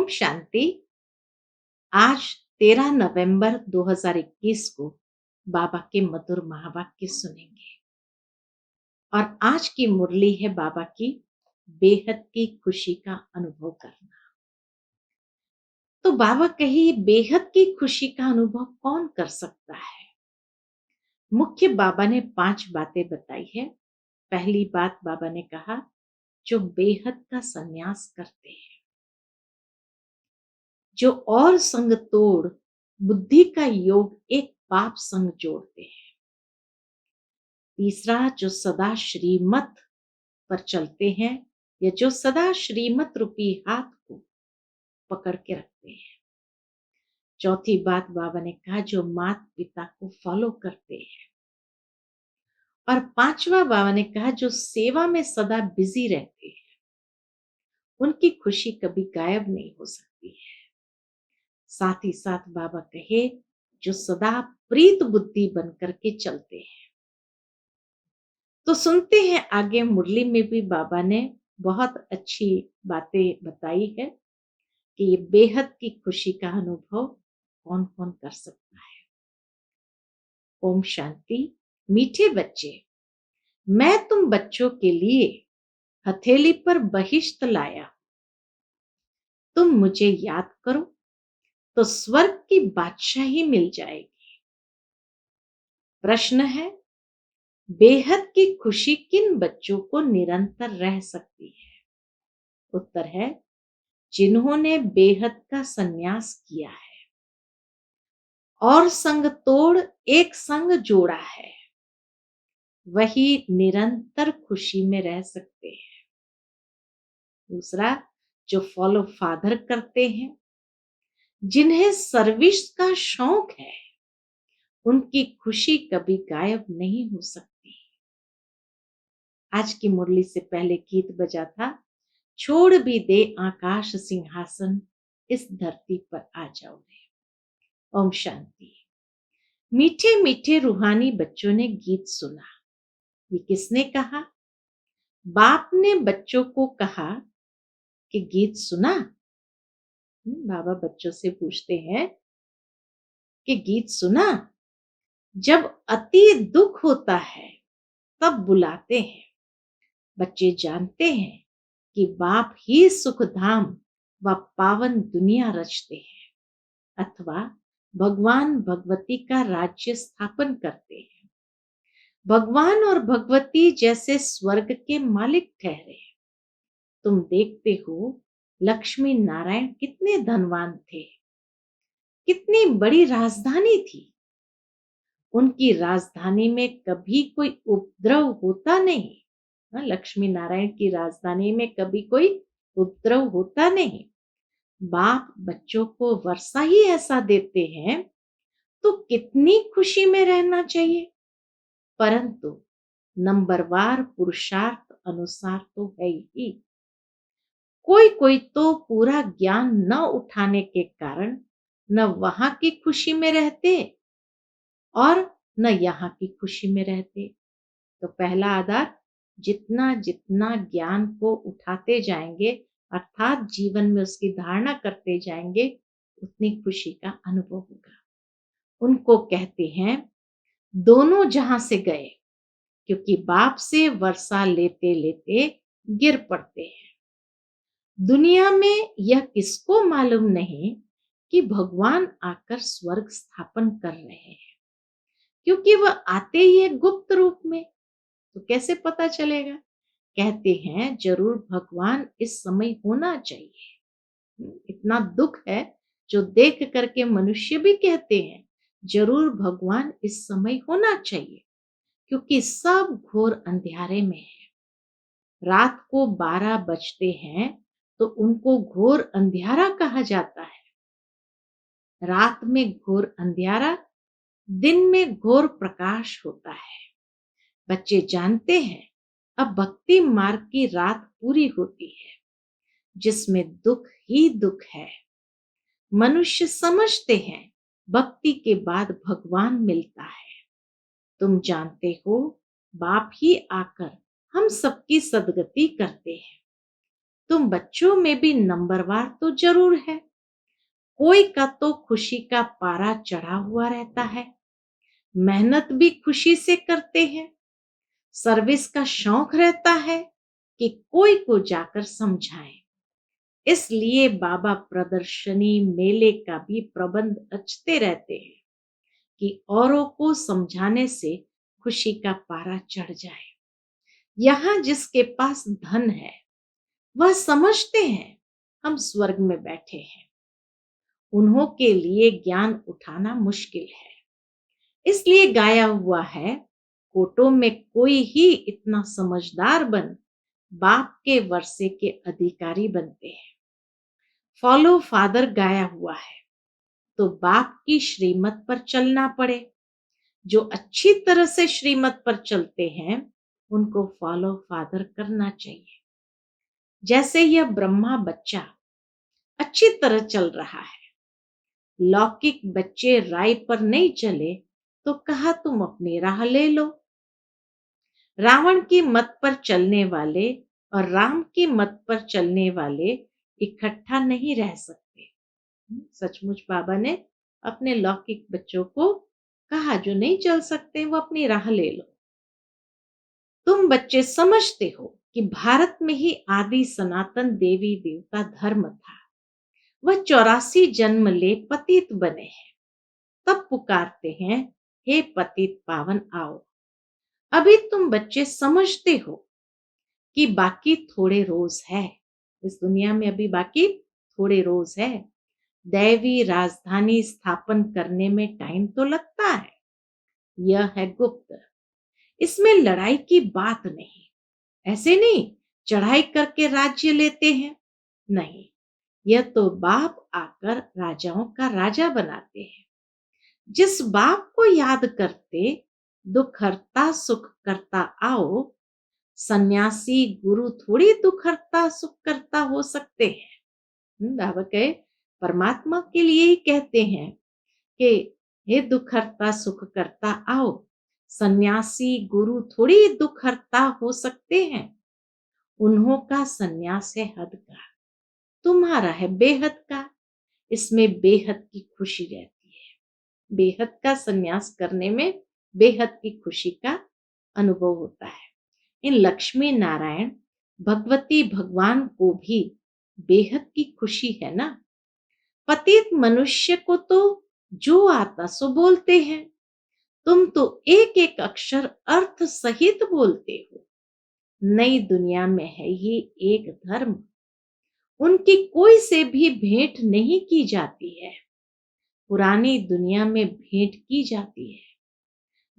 ओम शांति। आज 13 नवंबर 2021 को बाबा के मधुर महावाक्य सुनेंगे और आज की मुरली है बाबा की बेहद की खुशी का अनुभव करना। तो बाबा कही बेहद की खुशी का अनुभव कौन कर सकता है। मुख्य बाबा ने 5 बातें बताई है। पहली बात बाबा ने कहा जो बेहद का संन्यास करते हैं, जो और संग तोड़ बुद्धि का योग एक पाप संग जोड़ते हैं। तीसरा जो सदा श्रीमत पर चलते हैं या जो सदा श्रीमत रूपी हाथ को पकड़ के रखते हैं। चौथी बात बाबा ने कहा जो माता पिता को फॉलो करते हैं। और पांचवा बाबा ने कहा जो सेवा में सदा बिजी रहते हैं, उनकी खुशी कभी गायब नहीं हो सकती है। साथ ही साथ बाबा कहे जो सदा प्रीत बुद्धि बनकर के चलते हैं। तो सुनते हैं आगे मुरली में भी बाबा ने बहुत अच्छी बातें बताई है कि ये बेहद की खुशी का अनुभव कौन कौन कर सकता है। ओम शांति। मीठे बच्चे, मैं तुम बच्चों के लिए हथेली पर बहिश्त लाया। तुम मुझे याद करो तो स्वर्ग की बादशाही मिल जाएगी। प्रश्न है बेहद की खुशी किन बच्चों को निरंतर रह सकती है। उत्तर है जिन्होंने बेहद का संन्यास किया है और संग तोड़ एक संग जोड़ा है, वही निरंतर खुशी में रह सकते हैं। दूसरा जो फॉलो फादर करते हैं, जिन्हें सर्विस का शौक है, उनकी खुशी कभी गायब नहीं हो सकती। आज की मुरली से पहले गीत बजा था छोड़ भी दे आकाश सिंहासन, इस धरती पर आ जाओ रे। ओम शांति। मीठे मीठे रूहानी बच्चों ने गीत सुना। ये किसने कहा? बाप ने बच्चों को कहा कि गीत सुना। बाबा बच्चों से पूछते हैं कि गीत सुना। जब अति दुख होता है तब बुलाते हैं। बच्चे जानते हैं कि बाप ही सुखधाम व पावन दुनिया रचते हैं अथवा भगवान भगवती का राज्य स्थापन करते हैं। भगवान और भगवती जैसे स्वर्ग के मालिक ठहरे। तुम देखते हो लक्ष्मी नारायण कितने धनवान थे, कितनी बड़ी राजधानी थी। उनकी राजधानी में कभी कोई उपद्रव होता नहीं। लक्ष्मी नारायण की राजधानी में कभी कोई उपद्रव होता नहीं। बाप बच्चों को वर्षा ही ऐसा देते हैं तो कितनी खुशी में रहना चाहिए। परंतु नंबरवार पुरुषार्थ अनुसार तो है ही। कोई कोई तो पूरा ज्ञान न उठाने के कारण न वहां की खुशी में रहते और न यहाँ की खुशी में रहते। तो पहला आधार जितना जितना ज्ञान को उठाते जाएंगे अर्थात जीवन में उसकी धारणा करते जाएंगे, उतनी खुशी का अनुभव होगा। उनको कहते हैं दोनों जहां से गए, क्योंकि बाप से वर्षा लेते लेते गिर पड़ते हैं। दुनिया में यह किसको मालूम नहीं कि भगवान आकर स्वर्ग स्थापन कर रहे हैं, क्योंकि वह आते ही है गुप्त रूप में। तो कैसे पता चलेगा? कहते हैं जरूर भगवान इस समय होना चाहिए। इतना दुख है जो देख करके मनुष्य भी कहते हैं जरूर भगवान इस समय होना चाहिए, क्योंकि सब घोर अंधेरे में है। रात को 12 बजते हैं तो उनको घोर अंधेरा कहा जाता है। रात में घोर अंधेरा, दिन में घोर प्रकाश होता है। बच्चे जानते हैं अब भक्ति मार्ग की रात पूरी होती है, जिसमें दुख ही दुख है। मनुष्य समझते हैं भक्ति के बाद भगवान मिलता है। तुम जानते हो बाप ही आकर हम सबकी सदगति करते हैं। तुम बच्चों में भी नंबरवार तो जरूर है। कोई का तो खुशी का पारा चढ़ा हुआ रहता है, मेहनत भी खुशी से करते हैं, सर्विस का शौक रहता है कि कोई को जाकर समझाएं। इसलिए बाबा प्रदर्शनी मेले का भी प्रबंध रचते रहते हैं कि औरों को समझाने से खुशी का पारा चढ़ जाए। यहाँ जिसके पास धन है वह समझते हैं हम स्वर्ग में बैठे हैं, उन्हों के लिए ज्ञान उठाना मुश्किल है। इसलिए गाया हुआ है, कोटों में कोई ही इतना समझदार बन बाप के वर्षे के अधिकारी बनते हैं। फॉलो फादर गाया हुआ है तो बाप की श्रीमत पर चलना पड़े। जो अच्छी तरह से श्रीमत पर चलते हैं उनको फॉलो फादर करना चाहिए। जैसे यह ब्रह्मा बच्चा अच्छी तरह चल रहा है, लौकिक बच्चे राय पर नहीं चले तो कहा तुम अपनी राह ले लो। रावण की मत पर चलने वाले और राम की मत पर चलने वाले इकट्ठा नहीं रह सकते। सचमुच बाबा ने अपने लौकिक बच्चों को कहा जो नहीं चल सकते वो अपनी राह ले लो। तुम बच्चे समझते हो कि भारत में ही आदि सनातन देवी देवता धर्म था। वह 84 जन्म ले पतित बने हैं, तब पुकारते हैं हे पतित पावन आओ। अभी तुम बच्चे समझते हो कि बाकी थोड़े रोज है, इस दुनिया में अभी बाकी थोड़े रोज है। दैवी राजधानी स्थापन करने में टाइम तो लगता है, यह है गुप्त। इसमें लड़ाई की बात नहीं, ऐसे नहीं चढ़ाई करके राज्य लेते हैं, नहीं, यह तो बाप आकर राजाओं का राजा बनाते हैं। जिस बाप को याद करते दुख हरता सुख करता आओ, सन्यासी गुरु थोड़ी दुख हरता सुख करता हो सकते हैं। बाबा कहे परमात्मा के लिए ही कहते हैं कि हे दुख हरता सुख करता आओ, सन्यासी गुरु थोड़ी दुख हरता हो सकते हैं। उन्हों का सन्यास है हद का, तुम्हारा है बेहद का। इसमें बेहद की खुशी रहती है। बेहद का सन्यास करने में बेहद की खुशी का अनुभव होता है। इन लक्ष्मी नारायण भगवती भगवान को भी बेहद की खुशी है ना। पतित मनुष्य को तो जो आता सो बोलते हैं, तुम तो एक एक अक्षर अर्थ सहित बोलते हो। नई दुनिया में है ये एक धर्म, उनकी कोई से भी भेंट नहीं की जाती है। पुरानी दुनिया में भेंट की जाती है।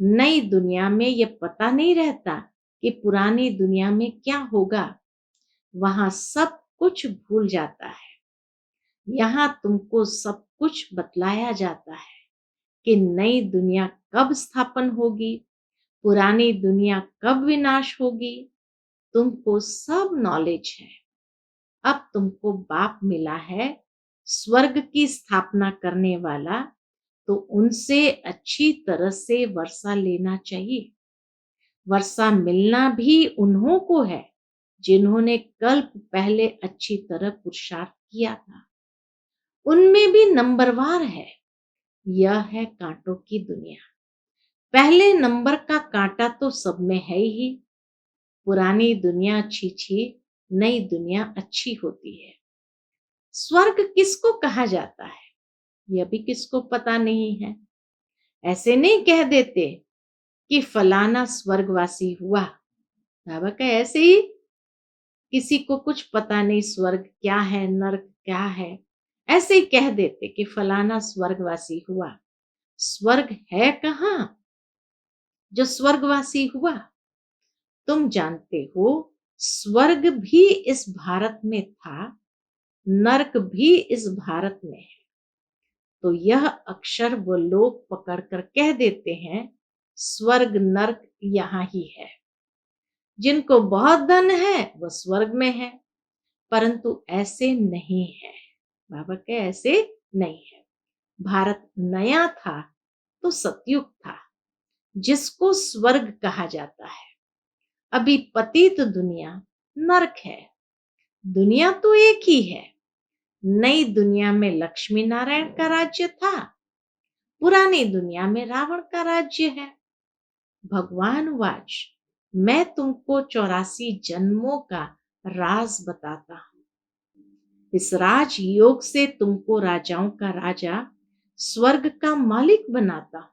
नई दुनिया में यह पता नहीं रहता कि पुरानी दुनिया में क्या होगा, वहां सब कुछ भूल जाता है। यहाँ तुमको सब कुछ बतलाया जाता है कि नई दुनिया कब स्थापन होगी, पुरानी दुनिया कब विनाश होगी, तुमको सब नॉलेज है। अब तुमको बाप मिला है स्वर्ग की स्थापना करने वाला, तो उनसे अच्छी तरह से वर्षा लेना चाहिए। वर्षा मिलना भी उन्हों को है जिन्होंने कल्प पहले अच्छी तरह पुरुषार्थ किया था। उनमें भी नंबरवार है। यह है कांटों की दुनिया। पहले नंबर का कांटा तो सब में है ही। पुरानी दुनिया अच्छी छी, नई दुनिया अच्छी होती है। स्वर्ग किसको कहा जाता है यह भी किसको पता नहीं है। ऐसे नहीं कह देते कि फलाना स्वर्गवासी हुआ। बाबा का ऐसे ही किसी को कुछ पता नहीं स्वर्ग क्या है नरक क्या है, ऐसे ही कह देते कि फलाना स्वर्गवासी हुआ। स्वर्ग है कहाँ जो स्वर्गवासी हुआ। तुम जानते हो स्वर्ग भी इस भारत में था, नरक भी इस भारत में है। तो यह अक्षर वो लोग पकड़कर कह देते हैं स्वर्ग नरक यहाँ ही है। जिनको बहुत धन है वो स्वर्ग में है, परंतु ऐसे नहीं है। बाबा के ऐसे नहीं है। भारत नया था तो सतयुग था, जिसको स्वर्ग कहा जाता है। अभी पतित दुनिया नरक है। दुनिया तो एक ही है। नई दुनिया में लक्ष्मी नारायण का राज्य था, पुरानी दुनिया में रावण का राज्य है। भगवान वाच, मैं तुमको 84 जन्मों का राज बताता हूं। इस राज योग से तुमको राजाओं का राजा, स्वर्ग का मालिक बनाता हूं।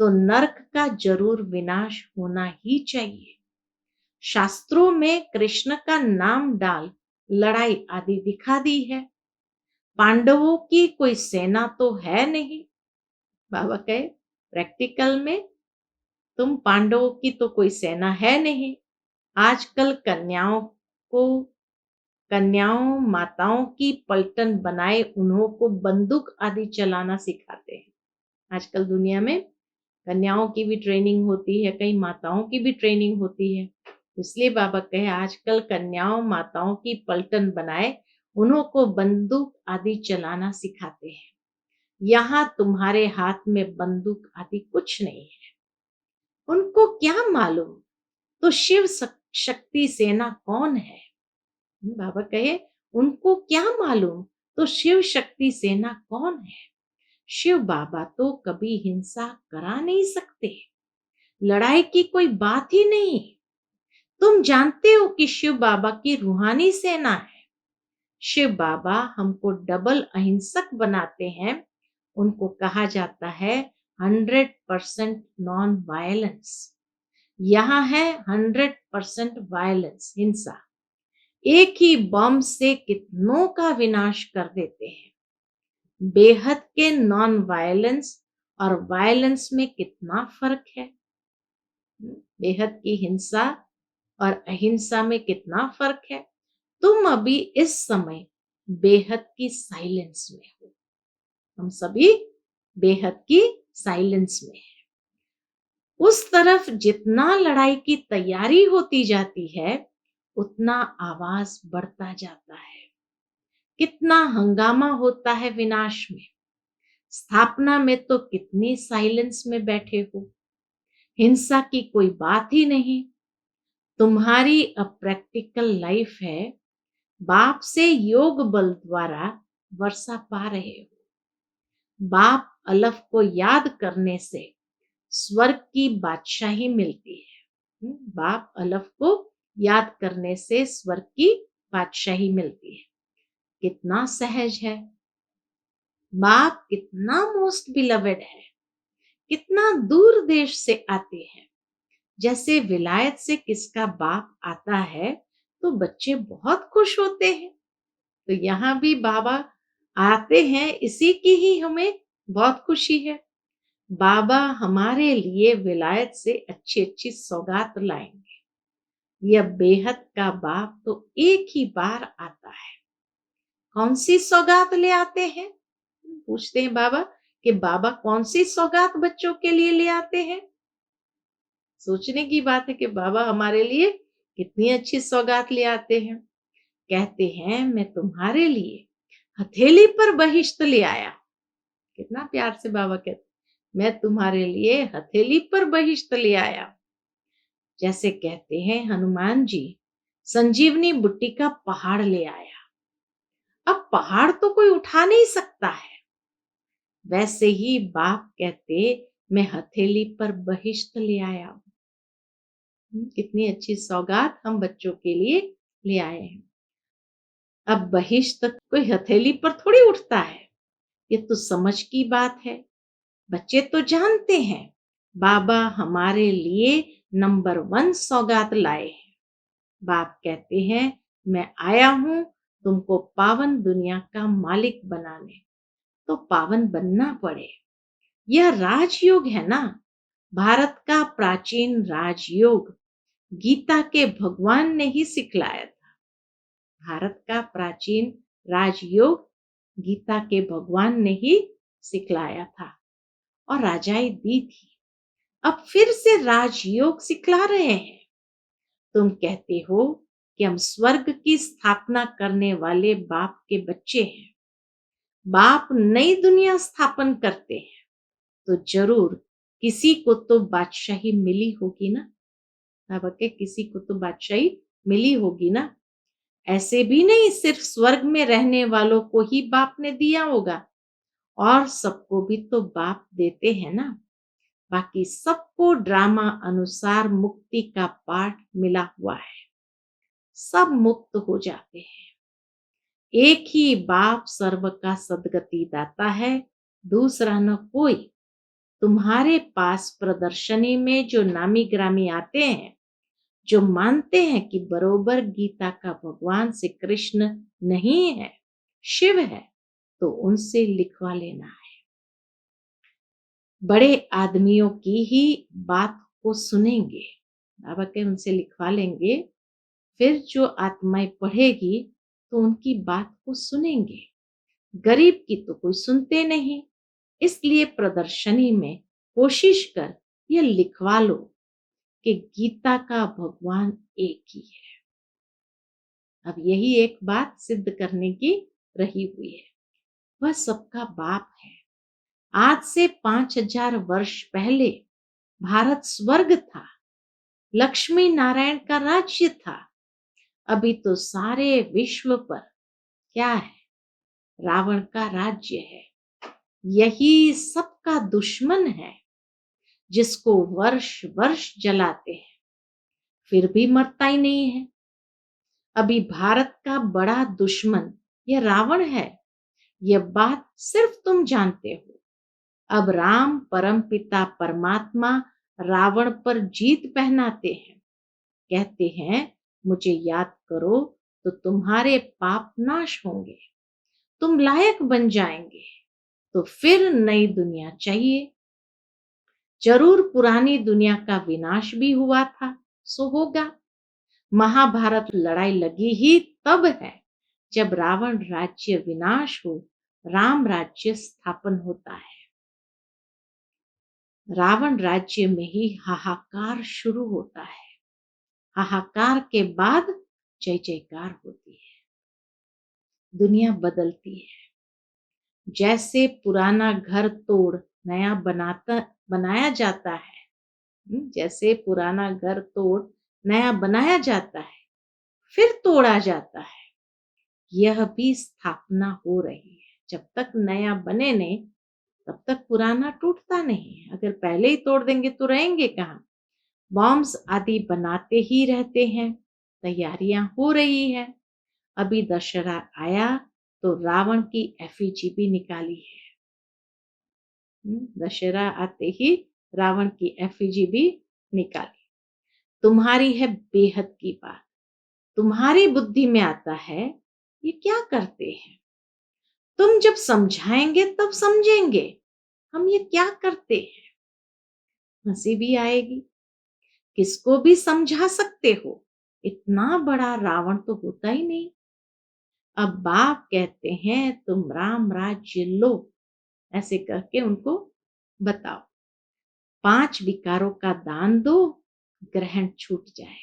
तो नरक का जरूर विनाश होना ही चाहिए। शास्त्रों में कृष्ण का नाम डाल लड़ाई आदि दिखा दी है। पांडवों की कोई सेना तो है नहीं। बाबा कहे प्रैक्टिकल में तुम पांडवों की तो कोई सेना है नहीं। आजकल कन्याओं माताओं की पलटन बनाए उन्हों को बंदूक आदि चलाना सिखाते हैं। आजकल दुनिया में कन्याओं की भी ट्रेनिंग होती है, कई माताओं की भी ट्रेनिंग होती है। इसलिए बाबा कहे आजकल कन्याओं माताओं की पलटन बनाए उन्हों को बंदूक आदि चलाना सिखाते हैं। यहाँ तुम्हारे हाथ में बंदूक आदि कुछ नहीं है। उनको क्या मालूम तो शिव शक्ति सेना कौन है। बाबा कहे उनको क्या मालूम तो शिव शक्ति सेना कौन है। शिव बाबा तो कभी हिंसा करा नहीं सकते, लड़ाई की कोई बात ही नहीं। तुम जानते हो कि शिव बाबा की रूहानी सेना है। शिव बाबा हमको डबल अहिंसक बनाते हैं। उनको कहा जाता है 100% नॉन वायलेंस। यहाँ है 100% वायलेंस, हिंसा। एक ही बम से कितनों का विनाश कर देते हैं। बेहद के नॉन वायलेंस और वायलेंस में कितना फर्क है। बेहद की हिंसा और अहिंसा में कितना फर्क है। तुम अभी इस समय बेहद की साइलेंस में हो। हम सभी बेहद की साइलेंस में हैं। उस तरफ जितना लड़ाई की तैयारी होती जाती है उतना आवाज बढ़ता जाता है। कितना हंगामा होता है विनाश में। स्थापना में तो कितनी साइलेंस में बैठे हो। हिंसा की कोई बात ही नहीं। तुम्हारी अप्रैक्टिकल लाइफ है। बाप से योग बल द्वारा वर्षा पा रहे हो। बाप अलफ को याद करने से स्वर्ग की बादशाही मिलती है। बाप अलफ को याद करने से स्वर्ग की बादशाही मिलती है। कितना सहज है। बाप कितना मोस्ट बिलवेड है। कितना दूर देश से आते हैं। जैसे विलायत से किसका बाप आता है तो बच्चे बहुत खुश होते हैं। तो यहाँ भी बाबा आते हैं, इसी की ही हमें बहुत खुशी है। बाबा हमारे लिए विलायत से अच्छी अच्छी सौगात लाएंगे। यह बेहद का बाप तो एक ही बार आता है। कौन सी सौगात ले आते हैं। पूछते हैं बाबा कि बाबा कौन सी सौगात बच्चों के लिए ले आते हैं। सोचने की बात है कि बाबा हमारे लिए कितनी अच्छी सौगात ले आते हैं। कहते हैं मैं तुम्हारे लिए हथेली पर बहिश्त ले आया। कितना प्यार से बाबा कहते मैं तुम्हारे लिए हथेली पर बहिश्त ले आया। जैसे कहते हैं हनुमान जी संजीवनी बुट्टी का पहाड़ ले आया। अब पहाड़ तो कोई उठा नहीं सकता है। वैसे ही बाप कहते मैं हथेली पर बहिश्त ले आया। कितनी अच्छी सौगात हम बच्चों के लिए ले आए हैं। अब बहिश्त कोई हथेली पर थोड़ी उठता है। ये तो समझ की बात है। बच्चे तो जानते हैं बाबा हमारे लिए नंबर 1 सौगात लाए हैं। बाप कहते हैं मैं आया हूं तुमको पावन दुनिया का मालिक बनाने। तो पावन बनना पड़े। यह राजयोग है ना। भारत का प्राचीन राजयोग गीता के भगवान ने ही सिखलाया था। भारत का प्राचीन राजयोग गीता के भगवान ने ही सिखलाया था और राजाएं दी थी। अब फिर से राजयोग सिखला रहे हैं। तुम कहते हो कि हम स्वर्ग की स्थापना करने वाले बाप के बच्चे हैं। बाप नई दुनिया स्थापन करते हैं तो जरूर किसी को तो बादशाही मिली होगी ना। बाबा के किसी को तो बादशाही मिली होगी ना। ऐसे भी नहीं सिर्फ स्वर्ग में रहने वालों को ही बाप ने दिया होगा, और सबको भी तो बाप देते हैं ना। बाकी सबको ड्रामा अनुसार मुक्ति का पाठ मिला हुआ है, सब मुक्त हो जाते हैं। एक ही बाप सर्व का सदगति दाता है, दूसरा न कोई। तुम्हारे पास प्रदर्शनी में जो नामी ग्रामी आते हैं, जो मानते हैं कि बरोबर गीता का भगवान श्री कृष्ण नहीं है, शिव है, तो उनसे लिखवा लेना है। बड़े आदमियों की ही बात को सुनेंगे, बाबा के उनसे लिखवा लेंगे। फिर जो आत्माएं पढ़ेगी तो उनकी बात को सुनेंगे। गरीब की तो कोई सुनते नहीं, इसलिए प्रदर्शनी में कोशिश कर ये लिखवा लो कि गीता का भगवान एक ही है। अब यही एक बात सिद्ध करने की रही हुई है, वह सबका बाप है। आज से 5000 वर्ष पहले भारत स्वर्ग था, लक्ष्मी नारायण का राज्य था। अभी तो सारे विश्व पर क्या है? रावण का राज्य है। यही सबका दुश्मन है, जिसको वर्ष वर्ष जलाते हैं, फिर भी मरता ही नहीं है। अभी भारत का बड़ा दुश्मन यह रावण है, यह बात सिर्फ तुम जानते हो। अब राम परमपिता परमात्मा रावण पर जीत पहनाते हैं, कहते हैं मुझे याद करो तो तुम्हारे पाप नाश होंगे, तुम लायक बन जाएंगे, तो फिर नई दुनिया चाहिए। जरूर पुरानी दुनिया का विनाश भी हुआ था, सो होगा। महाभारत लड़ाई लगी ही तब है जब रावण राज्य विनाश हो, राम राज्य स्थापन होता है। रावण राज्य में ही हाहाकार शुरू होता है, हाहाकार के बाद जय जयकार होती है, दुनिया बदलती है। जैसे पुराना घर तोड़ नया बनाया जाता है, जैसे पुराना घर तोड़ नया बनाया जाता है, फिर तोड़ा जाता है, यह भी स्थापना हो रही है। जब तक नया बने नहीं, तब तक पुराना टूटता नहीं। अगर पहले ही तोड़ देंगे तो रहेंगे कहाँ? बॉम्ब्स आदि बनाते ही रहते हैं, तैयारियां हो रही है। अभी दशहरा आया तो रावण की एफिजी भी निकाली है। दशहरा आते ही रावण की एफिजी भी निकाली। तुम्हारी है बेहद की बात, तुम्हारी बुद्धि में आता है ये क्या करते हैं। तुम जब समझाएंगे तब समझेंगे हम ये क्या करते हैं। हंसी भी आएगी, किसको भी समझा सकते हो, इतना बड़ा रावण तो होता ही नहीं। अब बाप कहते हैं तुम राम राज्य लो, ऐसे करके उनको बताओ। 5 विकारों का दान दो, ग्रहण छूट जाए।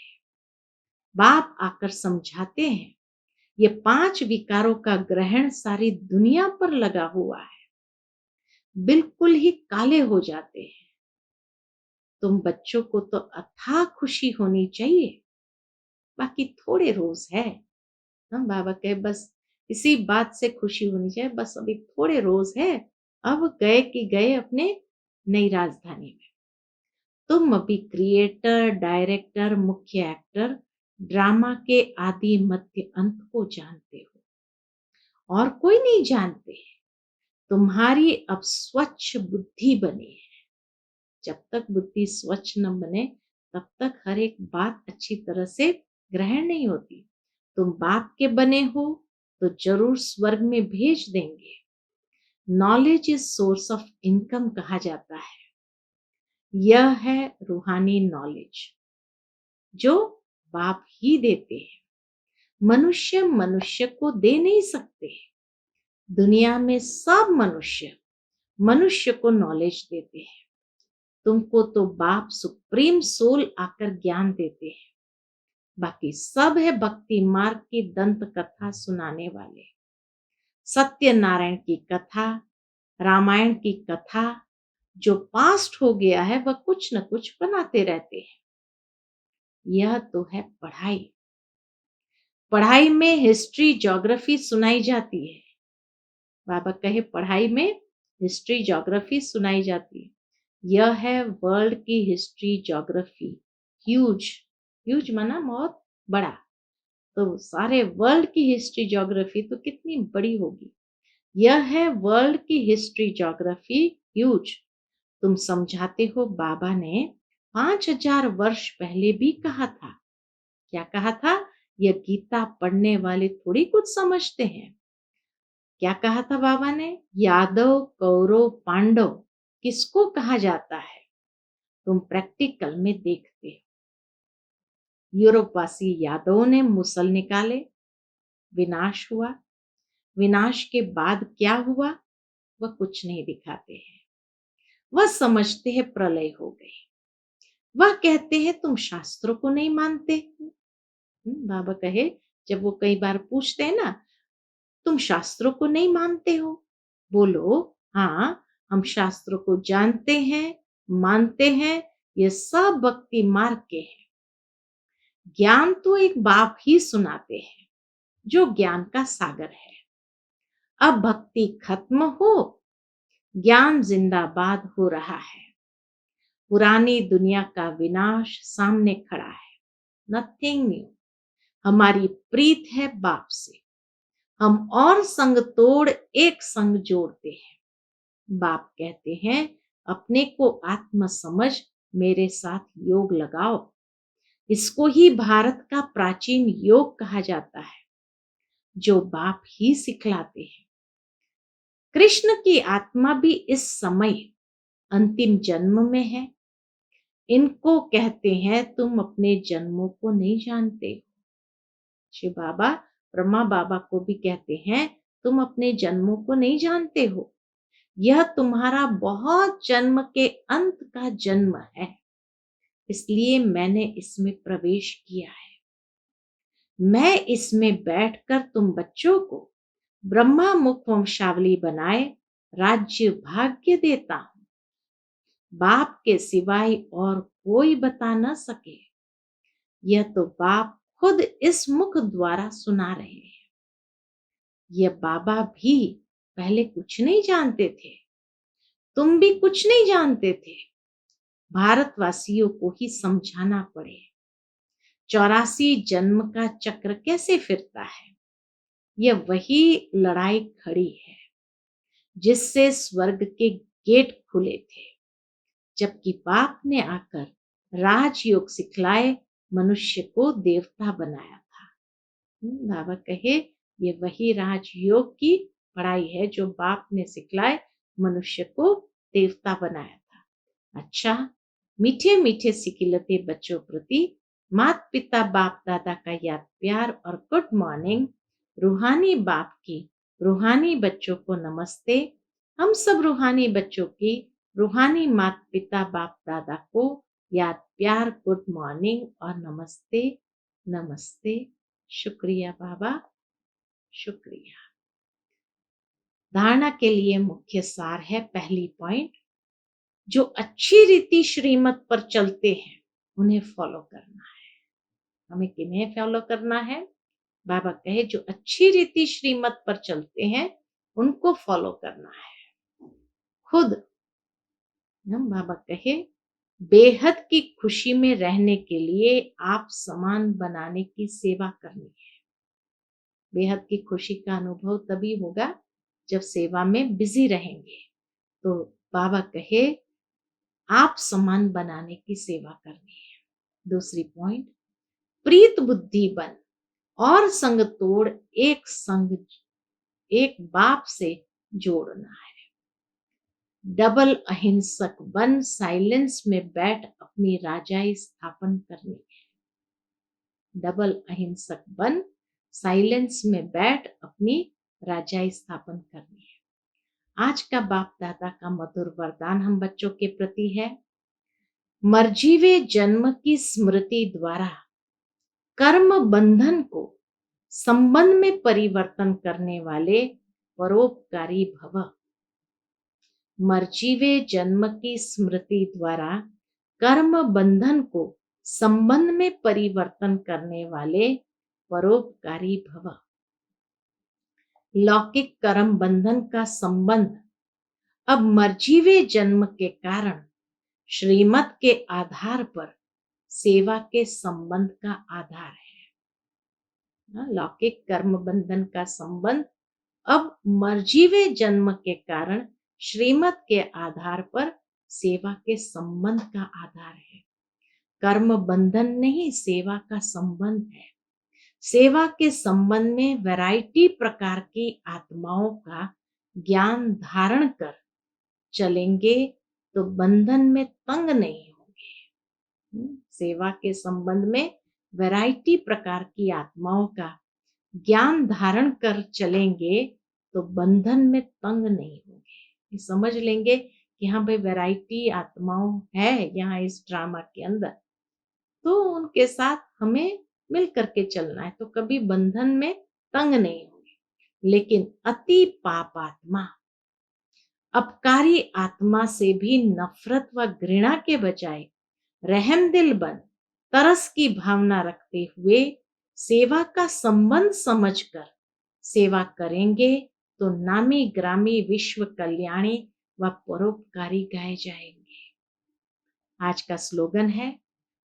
बाप आकर समझाते हैं ये 5 विकारों का ग्रहण सारी दुनिया पर लगा हुआ है, बिल्कुल ही काले हो जाते हैं। तुम बच्चों को तो अथाह खुशी होनी चाहिए, बाकी थोड़े रोज है। हम बाबा कहे बस इसी बात से खुशी होनी चाहिए, बस अभी थोड़े रोज है, अब गए कि गए अपने नई राजधानी में। तुम अभी क्रिएटर, डायरेक्टर, मुख्य एक्टर, ड्रामा के आदि मध्य अंत को जानते हो, और कोई नहीं जानते। तुम्हारी अब स्वच्छ बुद्धि बनी है। जब तक बुद्धि स्वच्छ न बने तब तक हर एक बात अच्छी तरह से ग्रहण नहीं होती। तुम बाप के बने हो तो जरूर स्वर्ग में भेज देंगे। Knowledge is source of income कहा जाता है। यह है रूहानी नॉलेज जो बाप ही देते हैं। मनुष्य मनुष्य को दे नहीं सकते। दुनिया में सब मनुष्य मनुष्य को नॉलेज देते हैं। तुमको तो बाप सुप्रीम सोल आकर ज्ञान देते हैं। बाकी सब है भक्ति मार्ग की दंत कथा सुनाने वाले। सत्यनारायण की कथा, रामायण की कथा, जो पास्ट हो गया है वह कुछ न कुछ बनाते रहते हैं। यह तो है पढ़ाई। पढ़ाई में हिस्ट्री ज्योग्राफी सुनाई जाती है। बाबा कहे पढ़ाई में हिस्ट्री ज्योग्राफी सुनाई जाती है। यह है वर्ल्ड की हिस्ट्री ज्योग्राफी। ह्यूज, ह्यूज माना बहुत बड़ा। तो सारे वर्ल्ड की हिस्ट्री ज्योग्राफी तो कितनी बड़ी होगी। यह है वर्ल्ड की हिस्ट्री ज्योग्राफी ह्यूज। तुम समझाते हो बाबा ने 5000 वर्ष पहले भी कहा था। क्या कहा था? यह गीता पढ़ने वाले थोड़ी कुछ समझते हैं। क्या कहा था बाबा ने? यादव, कौरव, पांडव किसको कहा जाता है? तुम प्रैक्टिकल में देखते हो। यूरोपवासी यादवों ने मुसल निकाले, विनाश हुआ। विनाश के बाद क्या हुआ वह कुछ नहीं दिखाते हैं। वह समझते हैं प्रलय हो गई। वह कहते हैं तुम शास्त्रों को नहीं मानते। बाबा कहे, जब वो कई बार पूछते हैं ना, तुम शास्त्रों को नहीं मानते हो? बोलो हाँ, हम शास्त्रों को जानते हैं, मानते हैं। ये सब भक्ति मार्ग के हैं। ज्ञान तो एक बाप ही सुनाते हैं जो ज्ञान का सागर है। अब भक्ति खत्म हो, ज्ञान जिंदाबाद हो रहा है। पुरानी दुनिया का विनाश सामने खड़ा है। Nothing new. हमारी प्रीत है बाप से। हम और संग तोड़ एक संग जोड़ते हैं। बाप कहते हैं अपने को आत्म समझ मेरे साथ योग लगाओ। इसको ही भारत का प्राचीन योग कहा जाता है, जो बाप ही सिखलाते हैं। कृष्ण की आत्मा भी इस समय अंतिम जन्म में है। इनको कहते हैं तुम अपने जन्मों को नहीं जानते। शिव बाबा ब्रह्मा बाबा को भी कहते हैं तुम अपने जन्मों को नहीं जानते हो। यह तुम्हारा बहुत जन्म के अंत का जन्म है, इसलिए मैंने इसमें प्रवेश किया है। मैं इसमें बैठकर तुम बच्चों को ब्रह्मा मुख वंशावली बनाए राज्य भाग्य देता हूं। बाप के सिवाय और कोई बता न सके। यह तो बाप खुद इस मुख द्वारा सुना रहे हैं। यह बाबा भी पहले कुछ नहीं जानते थे। तुम भी कुछ नहीं जानते थे। भारतवासियों को ही समझाना पड़े 84 जन्म का चक्र कैसे फिरता है। यह वही लड़ाई खड़ी है जिससे स्वर्ग के गेट खुले थे, जबकि बाप ने आकर राजयोग सिखलाए मनुष्य को देवता बनाया था। बाबा कहे ये वही राजयोग की पढ़ाई है जो बाप ने सिखलाए मनुष्य को देवता बनाया था। अच्छा, मीठे मीठे सिकिलते बच्चों प्रति माता पिता बाप दादा का याद प्यार और गुड मॉर्निंग। रूहानी बाप की रूहानी बच्चों को नमस्ते। हम सब रूहानी बच्चों की रूहानी माता पिता बाप दादा को याद प्यार गुड मॉर्निंग और नमस्ते नमस्ते। शुक्रिया बाबा, शुक्रिया। धारणा के लिए मुख्य सार है पहली पॉइंट, जो अच्छी रीति श्रीमत पर चलते हैं उन्हें फॉलो करना है। हमें किन्हें फॉलो करना है? बाबा कहे जो अच्छी रीति श्रीमत पर चलते हैं उनको फॉलो करना है। खुद बाबा कहे बेहद की खुशी में रहने के लिए आप समान बनाने की सेवा करनी है। बेहद की खुशी का अनुभव तभी होगा जब सेवा में बिजी रहेंगे। तो बाबा कहे आप समान बनाने की सेवा करनी है। दूसरी पॉइंट, प्रीत बुद्धि बन और संग तोड़ एक संग एक बाप से जोड़ना है। डबल अहिंसक बन साइलेंस में बैठ अपनी राजाई स्थापन करनी है। डबल अहिंसक बन साइलेंस में बैठ अपनी राजाई स्थापन करनी है। आज का बाप दादा का मधुर वरदान हम बच्चों के प्रति है, मर्जीवे जन्म की स्मृति द्वारा कर्म बंधन को संबंध में परिवर्तन करने वाले परोपकारी भव। मर्जीवे जन्म की स्मृति द्वारा कर्म बंधन को संबंध में परिवर्तन करने वाले परोपकारी भव। लौकिक कर्म बंधन का संबंध अब मर्जीवे जन्म के कारण श्रीमत के आधार पर सेवा के संबंध का आधार है। लौकिक कर्म बंधन का संबंध अब मर्जीवे जन्म के कारण श्रीमत के आधार पर सेवा के संबंध का आधार है। कर्म बंधन नहीं, सेवा का संबंध है। सेवा के संबंध में वैरायटी प्रकार की आत्माओं का ज्ञान धारण कर चलेंगे तो बंधन में तंग नहीं होंगे। सेवा के संबंध में वैरायटी प्रकार की आत्माओं का ज्ञान धारण कर चलेंगे तो बंधन में तंग नहीं होंगे। समझ लेंगे कि हाँ भाई, वैरायटी आत्माओं है यहाँ इस ड्रामा के अंदर, तो उनके साथ हमें मिल करके चलना है, तो कभी बंधन में तंग नहीं होंगे। लेकिन अति पापात्मा, अपकारी आत्मा से भी नफरत व घृणा के बजाय रहमदिल बन तरस की भावना रखते हुए सेवा का संबंध समझकर सेवा करेंगे तो नामी ग्रामी विश्व कल्याणी व परोपकारी गाए जाएंगे। आज का स्लोगन है,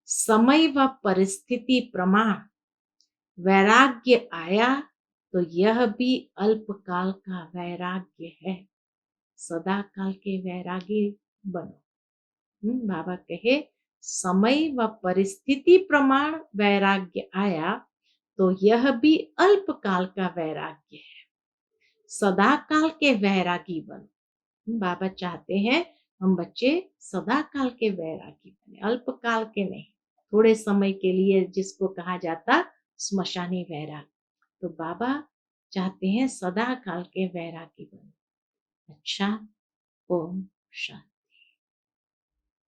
समय व परिस्थिति प्रमाण वैराग्य आया तो यह भी अल्पकाल का वैराग्य है। सदा काल के वैरागी बनो। बाबा कहे, समय व परिस्थिति प्रमाण वैराग्य आया तो यह भी अल्पकाल का वैराग्य है। सदा काल के वैरागी बनो। बाबा चाहते हैं हम बच्चे सदा काल के वैरागी बने, अल्पकाल के नहीं, थोड़े समय के लिए, जिसको कहा जाता स्मशानी वैराग। तो बाबा चाहते हैं सदा काल के वैरागी बनो। अच्छा, ओम शांति।